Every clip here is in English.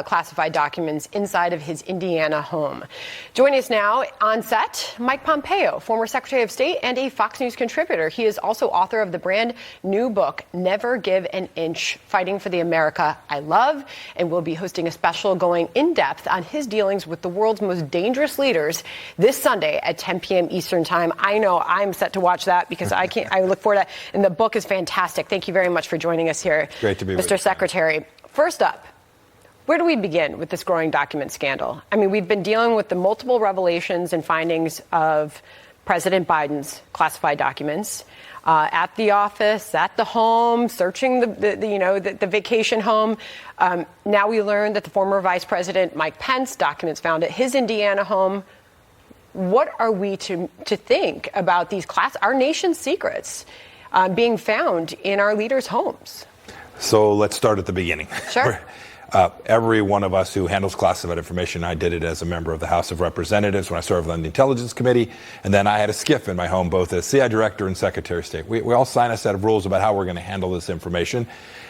classified documents inside of his Indiana home. Joining us now on set, Mike Pompeo, former Secretary of State and a Fox News contributor. He is also author of the brand new book, Never Give an Inch, Fighting for the America I Love, and will be hosting a special going in depth on his dealings with the world's most dangerous leaders this Sunday at 10 p.m. Eastern time. I know I'm set to watch that because I look forward to that. And the book is fantastic. Thank you very much for joining us here. Great to be with you, Mr. Secretary. First up, where do we begin with this growing document scandal? I mean, we've been dealing with the multiple revelations and findings of President Biden's classified documents at the office, at the home, searching the vacation home. Now we learned that the former Vice President Mike Pence documents found at his Indiana home. What are we to think about these our nation's secrets being found in our leaders' homes? So let's start at the beginning. Sure. Every one of us who handles classified information, I did it as a member of the House of Representatives when I served on the Intelligence Committee, and then I had a SCIF in my home, both as CI Director and Secretary of State. We all sign a set of rules about how we're going to handle this information,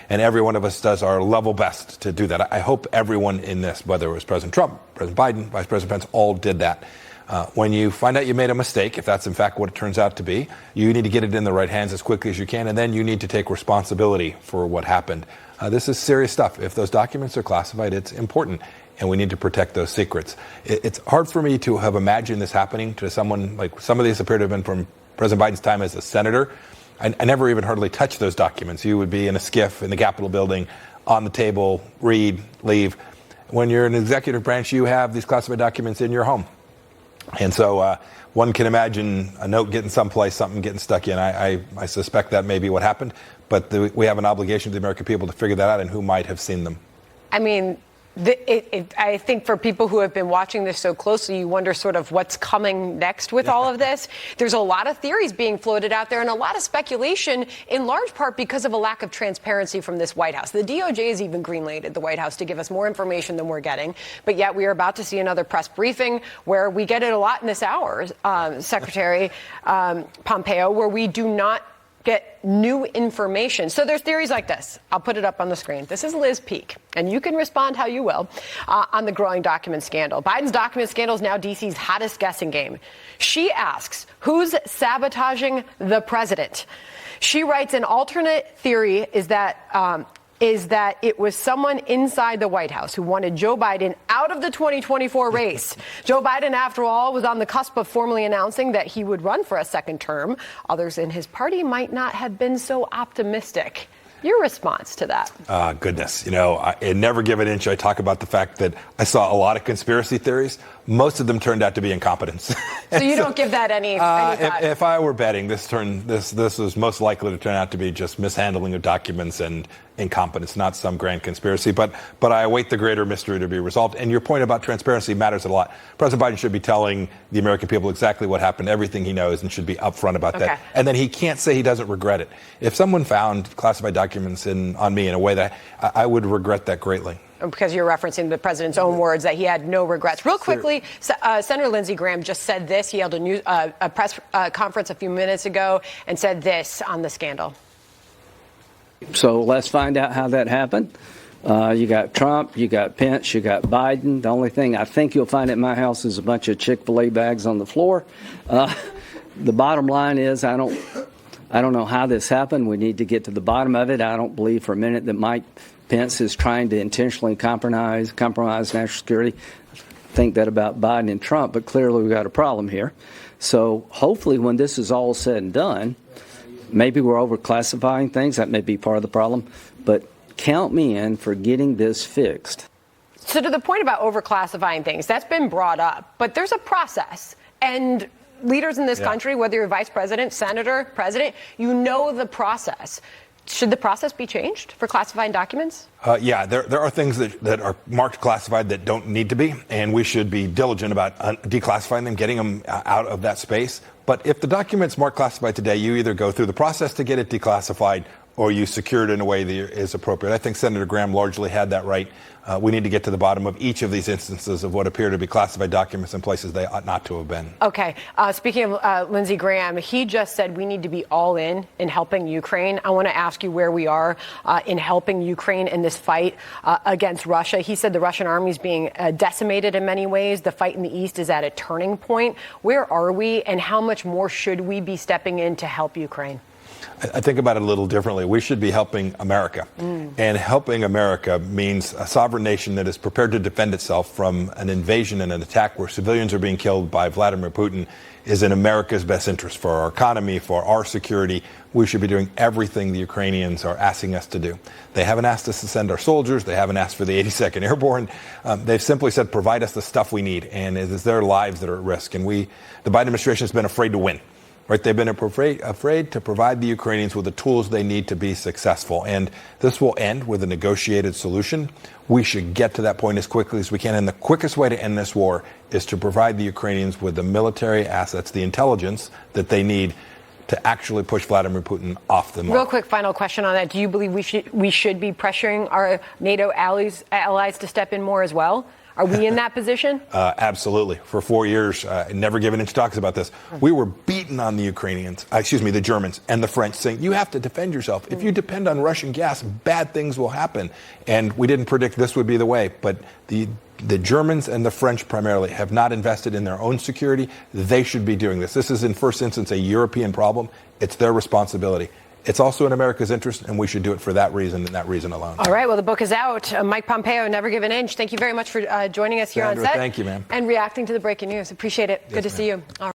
and every one of us does our level best to do that. I hope everyone in this, whether it was President Trump, President Biden, Vice President Pence, all did that. When you find out you made a mistake, if that's in fact what it turns out to be, you need to get it in the right hands as quickly as you can, and then you need to take responsibility for what happened. This is serious stuff. If those documents are classified, it's important, and we need to protect those secrets. It's hard for me to have imagined this happening to someone like some of these appear to have been from President Biden's time as a senator. I never even hardly touched those documents. You would be in a SCIF in the Capitol building, on the table, read, leave. When you're in the executive branch, you have these classified documents in your home. And so one can imagine a note getting someplace, something getting stuck in. I suspect that may be what happened, but we have an obligation to the American people to figure that out and who might have seen them. I mean, I think for people who have been watching this so closely, you wonder sort of what's coming next with all of this. There's a lot of theories being floated out there and a lot of speculation, in large part because of a lack of transparency from this White House. The DOJ has even greenlighted the White House to give us more information than we're getting. But yet we are about to see another press briefing where we get it a lot in this hour, Secretary Pompeo, where we do not get new information. So there's theories like this. I'll put it up on the screen. This is Liz Peek, and you can respond how you will on the growing document scandal. Biden's document scandal is now D.C.'s hottest guessing game. She asks, who's sabotaging the president? She writes, an alternate theory is that it was someone inside the White House who wanted Joe Biden out of the 2024 race. Joe Biden, after all, was on the cusp of formally announcing that he would run for a second term. Others in his party might not have been so optimistic. Your response to that? Goodness. In Never Give an Inch, I talk about the fact that I saw a lot of conspiracy theories. Most of them turned out to be incompetence. So you don't give that any thought? If I were betting, this was most likely to turn out to be just mishandling of documents and incompetence, not some grand conspiracy. But I await the greater mystery to be resolved. And your point about transparency matters a lot. President Biden should be telling the American people exactly what happened, everything he knows, and should be upfront about that. And then he can't say he doesn't regret it. If someone found classified documents on me in a way that I would regret that greatly. Because you're referencing the president's own words that he had no regrets. Real quickly, Senator Lindsey Graham just said this. He held a press conference a few minutes ago and said this on the scandal. So let's find out how that happened. You got Trump, you got Pence, you got Biden. The only thing I think you'll find at my house is a bunch of Chick-fil-A bags on the floor. The bottom line is I don't know how this happened. We need to get to the bottom of it. I don't believe for a minute that Mike Pence is trying to intentionally compromise national security. I think that about Biden and Trump, but clearly we've got a problem here. So hopefully when this is all said and done, maybe we're overclassifying things. That may be part of the problem. But count me in for getting this fixed. So to the point about overclassifying things, that's been brought up. But there's a process. And leaders in this country, whether you're vice president, senator, president, you know the process. Should the process be changed for classifying documents? There are things that are marked classified that don't need to be, and we should be diligent about declassifying them, getting them out of that space. But if the document's marked classified today, you either go through the process to get it declassified or you secure it in a way that is appropriate. I think Senator Graham largely had that right. We need to get to the bottom of each of these instances of what appear to be classified documents in places they ought not to have been. Okay. Speaking of Lindsey Graham, he just said we need to be all in helping Ukraine. I want to ask you where we are in helping Ukraine in this fight against Russia. He said the Russian army is being decimated in many ways. The fight in the East is at a turning point. Where are we, and how much more should we be stepping in to help Ukraine? I think about it a little differently. We should be helping America. And helping America means a sovereign nation that is prepared to defend itself from an invasion and an attack where civilians are being killed by Vladimir Putin is in America's best interest for our economy, for our security. We should be doing everything the Ukrainians are asking us to do. They haven't asked us to send our soldiers. They haven't asked for the 82nd Airborne. They've simply said, provide us the stuff we need. And it is their lives that are at risk. And the Biden administration has been afraid to win. Right, they've been afraid to provide the Ukrainians with the tools they need to be successful. And this will end with a negotiated solution. We should get to that point as quickly as we can. And the quickest way to end this war is to provide the Ukrainians with the military assets, the intelligence that they need to actually push Vladimir Putin off the mark. Real quick final question on that. Do you believe we should be pressuring our NATO allies to step in more as well? Are we in that position? Absolutely. For 4 years, never given inch talks about this. We were beaten on the the Germans and the French, saying you have to defend yourself. If you depend on Russian gas, bad things will happen. And we didn't predict this would be the way. But the Germans and the French primarily have not invested in their own security. They should be doing this. This is, in first instance, a European problem. It's their responsibility. It's also in America's interest, and we should do it for that reason and that reason alone. All right. Well, the book is out. Mike Pompeo, Never Give an Inch. Thank you very much for joining us here Sandra, on set. thank you, ma'am. And reacting to the breaking news. Appreciate it. Good to see you. All right.